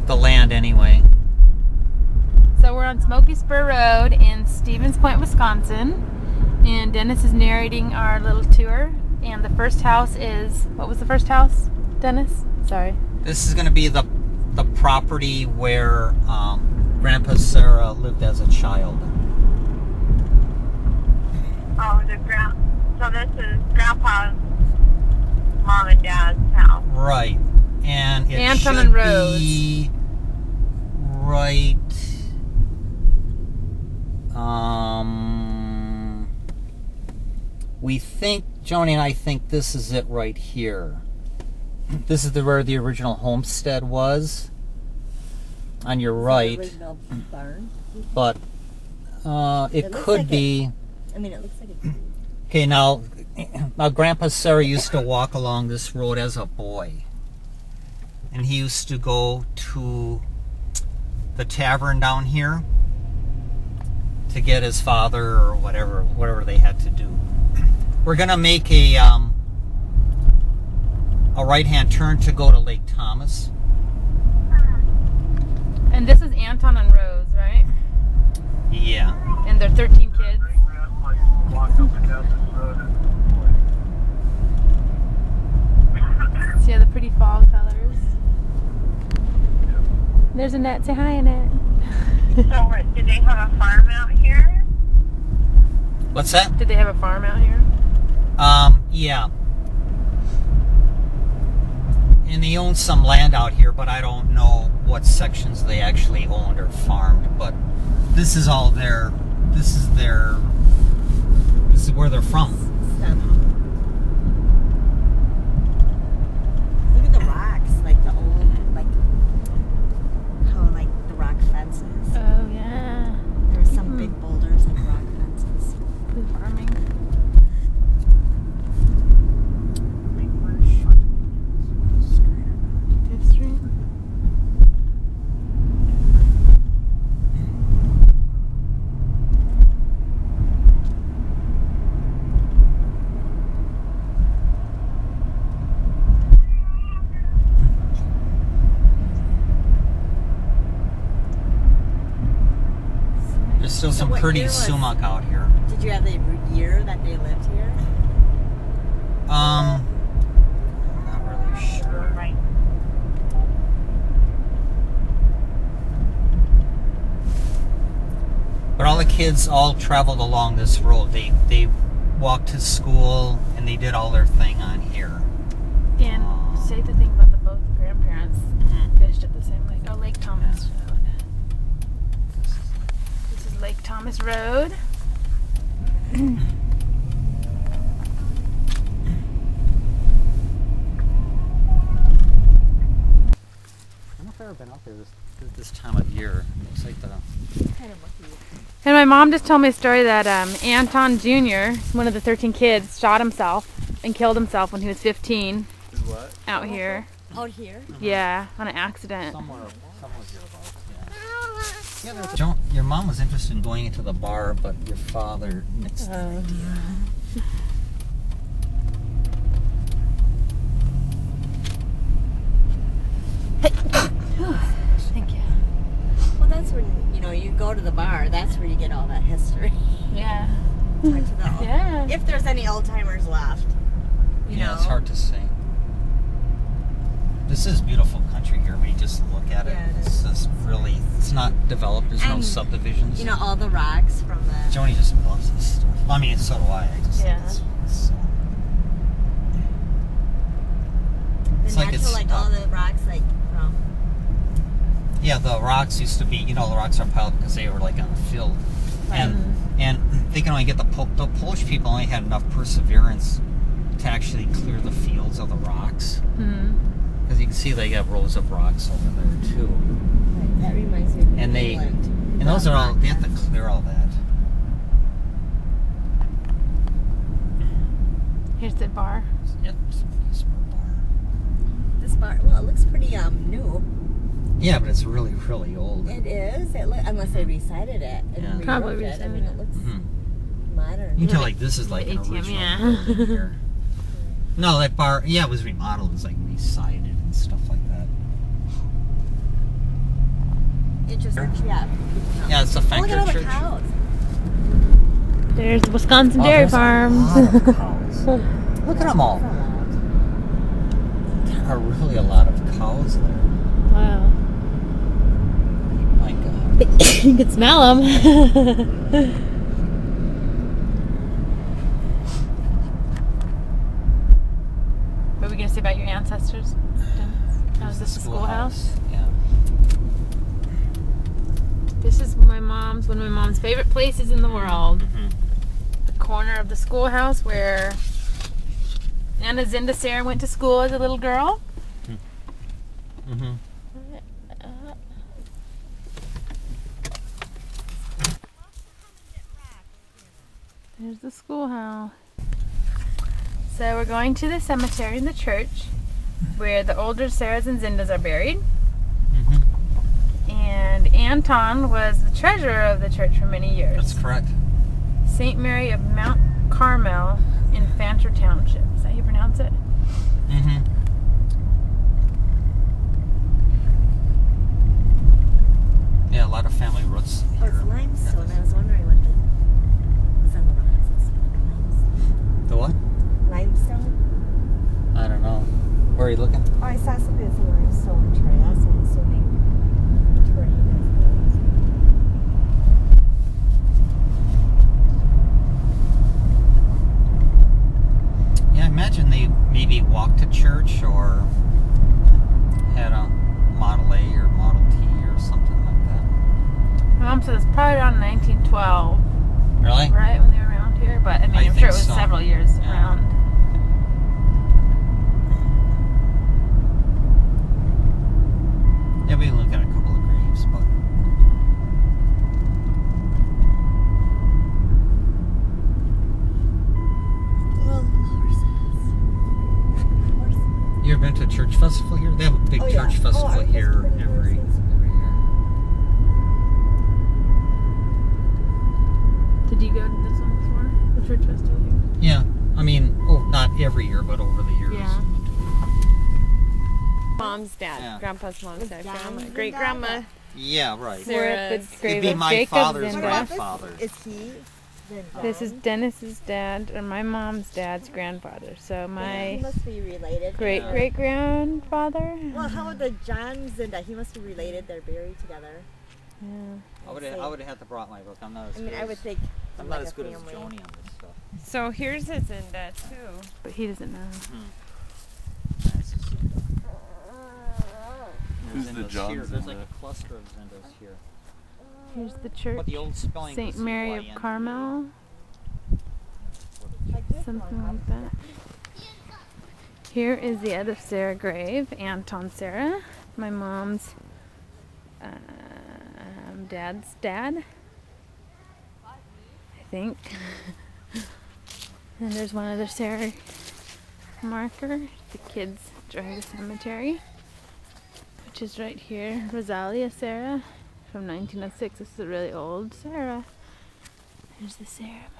the land anyway. So we're on Smokey Spur Road in Stevens Point, Wisconsin, and Dennis is narrating our little tour. And the first house is, what was the first house, Dennis? Sorry. This is going to be the property where Grandpa Cera lived as a child. Oh, so this is Grandpa's mom and dad's house. Right. And it Anton should and Rose. be right. We think, Joni and I think this is it right here. This is where the original homestead was. On your right. The original barn. But it could like be. I mean, it looks like it. Okay, now Grandpa Cera used to walk along this road as a boy. And he used to go to the tavern down here to get his father or whatever they had to do. We're gonna make a right-hand turn to go to Lake Thomas. And this is Anton and Rose, right? Yeah. And their 13 kids. See all the pretty fall colors. There's Annette. Say hi, Annette. So, did they have a farm out here? What's that? Did they have a farm out here? Yeah. And they own some land out here, but I don't know what sections they actually owned or farmed. But this is all their. This is where they're from. Look at the rocks, like the old, like how like the rock fences. Oh yeah. There's some big boulders like rock fences. Food farming. Fifth Street. There's still some what pretty year was- sumac out here. Did you have the year that they lived here? Not really sure. Right. But all the kids all traveled along this road. They walked to school and they did all their thing on here. And say the thing about the both grandparents fished at the same lake. Oh, Lake Thomas Road. This is Lake Thomas Road. I don't know if I've ever been out there this time of year. Looks like the. Kind of lucky. And my mom just told me a story that Anton Jr., one of the 13 kids, shot himself and killed himself when he was 15. What? Out here. Out here? Yeah, on an accident. Somewhere hereabouts. Yeah. Yeah, your mom was interested in going into the bar, but your father nixed the idea. Thank you. Well, that's when, you go to the bar. That's where you get all that history. Yeah. Talk to the old, Yeah. if there's any old timers left. You know. It's hard to say. This is beautiful country here. We just look at it. Yeah, it It's just really, it's not developed. There's no And, subdivisions. All the rocks from the... Joni just loves this stuff. I mean, so do I. I just Yeah. think it's so... The natural, all the rocks, from... Yeah, the rocks used to be, the rocks are piled because they were like on the field. Right. And they can only get the Polish people only had enough perseverance to actually clear the fields of the rocks. Because you can see they got rows of rocks over there too. Right, that reminds me of And England. and those are all, they have to clear all that. Here's the bar. Yep, Smokey Spur bar. This bar, well, it looks pretty new. Yeah, but it's really, really old. It is. Unless they resided it. And Yeah. rebuilt Probably it. I resided mean, it. it looks Mhm. modern. You can tell like this is like an ATM, original yeah. building here. No, that bar, yeah, it was remodeled. It was like resided and stuff like that. Interesting. Yeah. Yeah, it's a Oh, look Fankler at all the church. cows. There's the Wisconsin Oh, Dairy there's Farms. A lot of cows. Look at them all. There are really a lot of cows there. Wow. My God. You can smell them. What were we going to say about your ancestors? Dennis? Was this the schoolhouse? Yeah. This is one of my mom's favorite places in the world. Mm-hmm. The corner of the schoolhouse where Anna Zinda Cera went to school as a little girl. Mm-hmm. There's the schoolhouse. So we're going to the cemetery in the church where the older Ceras and Zindas are buried. Mm-hmm. And Anton was the treasurer of the church for many years. That's correct. St. Mary of Mount Carmel in Fancher Township. Is that how you pronounce it? Mm-hmm. Yeah, a lot of family roots Oh, here. it's limestone. I was wondering what was on the rocks. It's limestone. The what? Limestone? I don't know. Where are you looking? Oh, I saw something that's a limestone trail, so I'm assuming terrain Yeah, I imagine they maybe walked to church or had a Model A or Model T or something like that. My mom said it's probably around 1912, Really? right, when they were around here. But I mean, I I'm think sure it was so. several years Yeah. around. Yeah, we look at a couple of graves, but Well, horses. you ever been to a church festival here? They have a big Oh, yeah. church Oh, festival aren't those here pretty every horses? year. Did you go to this one before? The church festival here? Yeah, I mean, not every year, but over the years. Yeah. Mom's dad, Yeah. Grandpa's mom's dad, John's grandma, and great Dad. grandma. Yeah, right. Sarah. We're at the Sarah's. grave It'd be of my Jacob father's Zinda. grandfather. Is he? Then This is John? Dennis's dad, or my mom's dad's grandfather. So Yeah, he my must be related. great great grandfather. Well, how about the Johns and he must be related? They're buried together. Yeah. I would have had to brought my book. I'm not as I mean, good I would as, think. I'm like not as a good as family. Joni on this stuff. So here's his Zinda too. But he doesn't know. That's just- Who's the Zindas John here. There's like Zinda? a cluster of Zindas here. Here's the church. But the old spelling St. was Mary of CYN. Carmel. Like this Something one, like that. Here is the other Cera grave, Anton Cera, my mom's dad's dad, I think. And there's one other Cera marker. The kids drive to cemetery, which is right here. Rosalia Cera from 1906. This is a really old Cera. There's the Cera marker.